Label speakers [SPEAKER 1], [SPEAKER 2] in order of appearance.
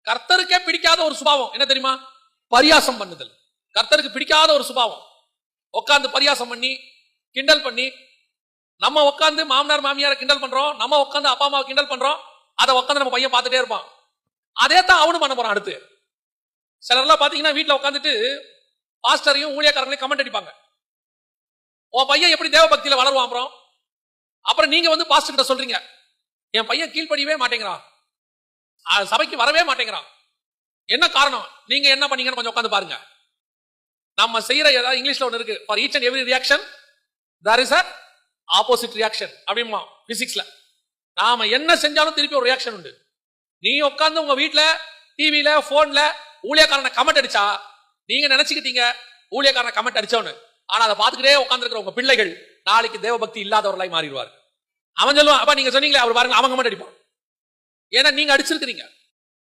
[SPEAKER 1] கர்த்தருக்கே பிடிக்காத ஒரு சுபாவம் என்ன தெரியுமா? பரியாசம் பண்ணுதல். கர்த்தருக்கு பிடிக்காத ஒரு சுபாவம். உட்காந்து பரியாசம் பண்ணி கிண்டல் பண்ணி, நம்ம உட்காந்து மாமனார் மாமியாரை கிண்டல் பண்றோம், நம்ம உட்காந்து அப்பா அம்மாவை கிண்டல் பண்றோம், அதை உட்காந்து நம்ம பையன் பார்த்துட்டே இருப்பான். அதே தான் அவனும் பண்ண போறான். அடுத்து சிலர்லாம் பாத்தீங்கன்னா வீட்டுல உட்காந்துட்டு பாஸ்டரையும் ஊழியக்காரங்களையும் கமெண்ட் அடிப்பாங்க. உன் பையன் எப்படி தேவ பக்தியில வளருவான்? அப்புறம் நீங்க வந்து பாஸ்டர் கிட்ட சொல்றீங்க, என் பையன் கீழ்ப்படியவே மாட்டேங்கிறான், சபைக்கு வரவே மாட்டேங்கிறான். என்ன காரணம்? நீங்க என்ன பண்ணீங்கன்னு கொஞ்சம் உட்காந்து பாருங்க. நம்ம செய்யற ஏதாவது இங்கிலீஷ்ல ஒன்று இருக்கு, for each and every reaction there is a opposite reaction அப்படிமா பிசிக்ஸ்ல. நாம என்ன செஞ்சாலும் திருப்பி ஒரு ரியாக்ஷன் உண்டு. நீ உட்காந்து உங்க வீட்டுல டிவில போன்ல ஊழியக்காரனை கமெண்ட் அடிச்சா நீங்க நினைச்சுக்கிட்டீங்க ஊழியக்காரனை கமெண்ட் அடிச்சவனு. ஆனா அதை பார்த்துக்கிட்டே உட்கார்ந்து இருக்கிற உங்க பிள்ளைகள் நாளைக்கு தேவ பக்தி இல்லாதவர்களாய் மாறிடுவார். அவன் சொல்லுவான், அப்ப நீங்க சொன்னீங்களே அவர் பாருங்க, அவன் கமெண்ட் அடிப்பான். ஏன்னா நீங்க அடிச்சிருக்கிறீங்க.